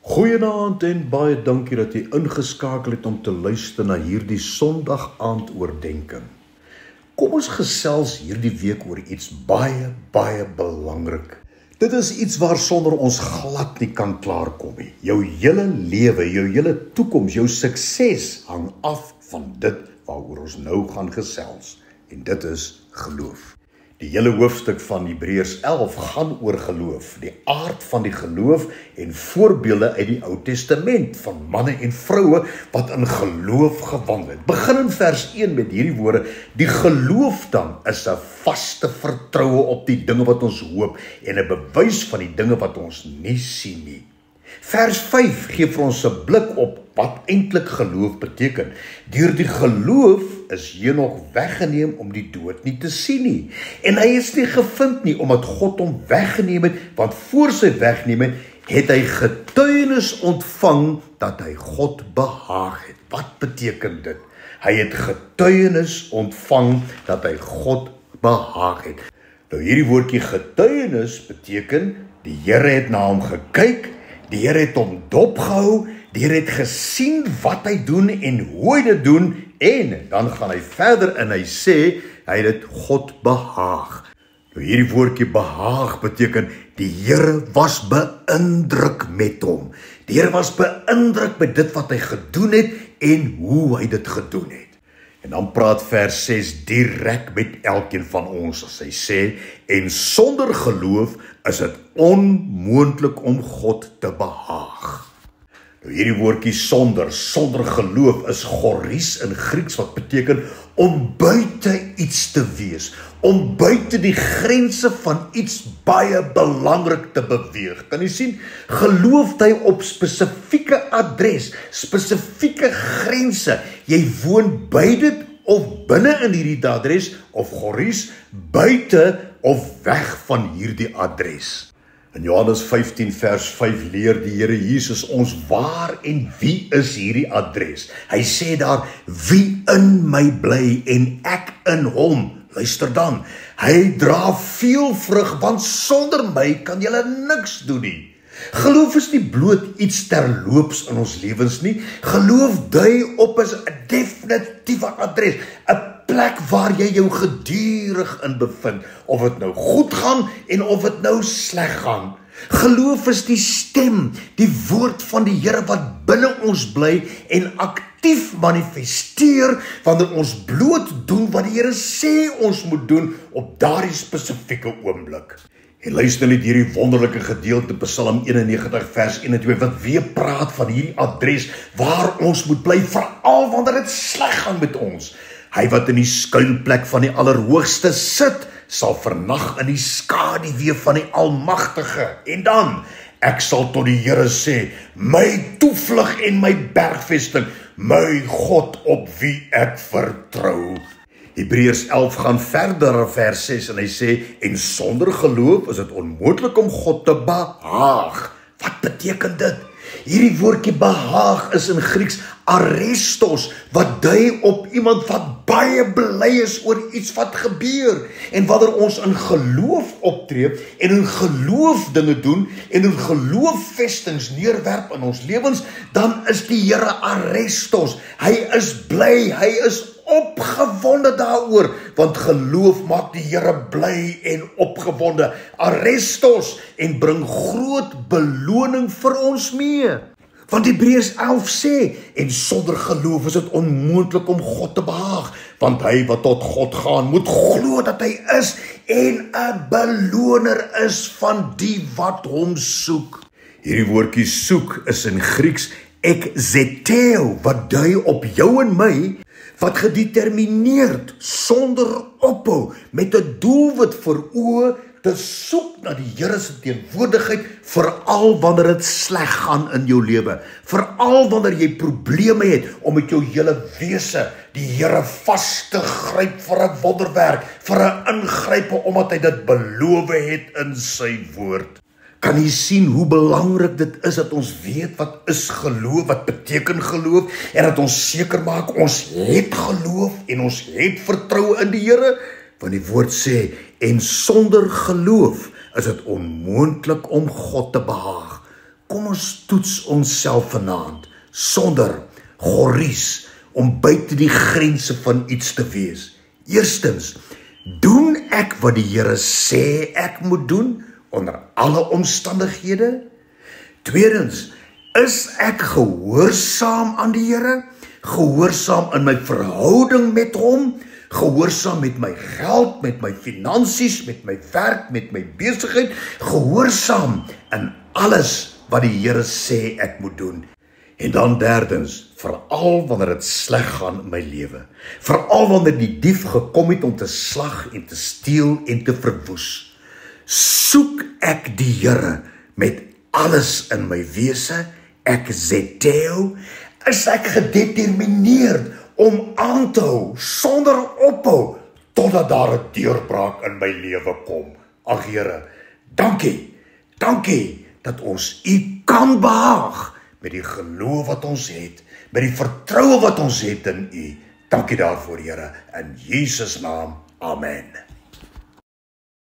Goeienaand en baie dankie dat jy ingeskakel het om te luister na hierdie Sondag aand oordenking. Kom ons gesels hierdie week oor iets baie belangrik. Dit is iets waarsonder ons glad nie kan klaarkom nie. Jou hele lewe, jou hele toekoms, jou sukses hang af van dit waaroor ons nou gaan gesels. En dit is geloof. Die hele hoofstuk van Hebreërs 11 gaan oor geloof, die aard van die geloof en voorbeelde uit die Ou Testament van manne en vroue wat in geloof gewandel het. Begin in vers 1 met hierdie woorde: die geloof dan is 'n vaste vertroue op die dinge wat ons hoop en 'n bewys van die dinge wat ons nie sien nie. Vers 5 gee vir ons 'n blik op wat eintlik geloof beteken. Deur die geloof is Henog weggeneem om die dood nie te sien nie. En hy is nie gevind nie omdat God hom weggeneem het, want voor sy wegneem het hy getuienis ontvang dat hy God behaag het. Wat beteken dit? Hy het getuienis ontvang dat hy God behaag het. Nou hierdie woordjie getuienis beteken die Here het na hom gekyk, die Here het hom dopgehou, die Here het gesien wat hy doen en hoe hy dit doen, en dan gaan hy verder en hy sê, hy het dit God behaag. Nou hierdie woordjie behaag beteken, die Here was beïndruk met hom. Die Here was beïndruk met dit wat hy gedoen het en hoe hy dit gedoen het. En dan praat vers 6 direk met elkeen van ons as hy sê, en sonder geloof is dit onmoontlik om God te behaag. Nou hierdie woordjie sonder geloof is choris in Grieks wat beteken om buite iets te wees, om buite die grense van iets baie belangrik te beweeg. Kan jy sien? Geloof dui op spesifieke adres, spesifieke grense. Jy woon by dit of binne in hierdie adres of choris, buite of weg van hierdie adres. In Johannes 15 vers 5 leer die Here Jesus ons waar en wie is hierdie adres. Hy sê daar, wie in my bly en ek in hom. Luister dan, hy dra veel vrug, want sonder my kan julle niks doen nie. Geloof is nie bloot iets terloops in ons lewens nie. Geloof dui op 'n definitiewe adres, 'n plek waar jy jou gedurig in bevind, of dit nou goed gaan en of dit nou sleg gaan. Geloof is die stem, die woord van die Here wat binne ons bly en aktief manifesteer wanneer ons bloot doen wat die Here sê ons moet doen op daardie spesifieke oomblik. En luister net hierdie wonderlike gedeelte Psalm 91 vers 1 en 2 wat weer praat van hierdie adres waar ons moet bly, veral wanneer dit sleg gaan met ons. Hy wat in die skuilplek van die Allerhoogste sit, sal vernag in die skaduwee van die Almagtige. En dan, ek sal tot die Here sê, my toevlug en my bergvesting, my God op wie ek vertrou. Hebreërs 11 gaan verder in vers 6 en hy sê, en sonder geloof is dit onmoontlik om God te behaag. Wat beteken dit? Hierdie woordjie behaag is in Grieks arestos, wat dui op iemand wat baie bly is oor iets wat gebeur. En wanneer ons in geloof optree en in geloof dinge doen en in geloof vestings neerwerp in ons lewens, dan is die Here arestos. Hy is bly, hy is opgewonde daaroor, want geloof maak die Here bly en opgewonde. Arestos, en bring groot beloning vir ons mee. Want Hebreërs 11 sê, en sonder geloof is dit onmoontlik om God te behaag, want hy wat tot God gaan, moet glo dat hy is, en 'n beloner is van die wat hom soek. Hierdie woordjie soek is in Grieks ekzeteo, wat dui op jou en my, wat gedetermineerd, sonder ophou, met 'n doelwit voor oë, te soek na die Here se teenwoordigheid, veral wanneer dit sleg gaan in jou lewe, veral wanneer jy probleme het om met jou hele wese die Here vas te gryp vir 'n wonderwerk, vir 'n ingrype, omdat hy dit beloof het in sy woord. Kan jy sien hoe belangrik dit is dat ons weet wat is geloof, wat beteken geloof, en dat ons seker maak ons het geloof en ons het vertroue in die Here? Want die woord sê, en sonder geloof is dit onmoontlik om God te behaag. kom ons toets onsself vanaand, sonder gories, om buite die grense van iets te wees. Eerstens, doen ek wat die Here sê ek moet doen, onder alle omstandighede? Tweedens, is ek gehoorsaam aan die Here? Gehoorsaam in my verhouding met hom? Gehoorsaam met my geld, met my finansies, met my werk, met my besigheid? Gehoorsaam in alles wat die Here sê ek moet doen? En dan derdens, veral wanneer dit sleg gaan in my lewe, veral wanneer die dief gekom het om te slag en te steel en te verwoes, soek ek die Here met alles in my wese, ek zeteo, is ek gedetermineerd om aan te hou, sonder ophou, totdat daar 'n deurbraak in my lewe kom. Ag Here, dankie, dat ons U kan behaag, met die geloof wat ons het, met die vertroue wat ons het in U. Dankie daarvoor, Here, in Jesus naam, amen.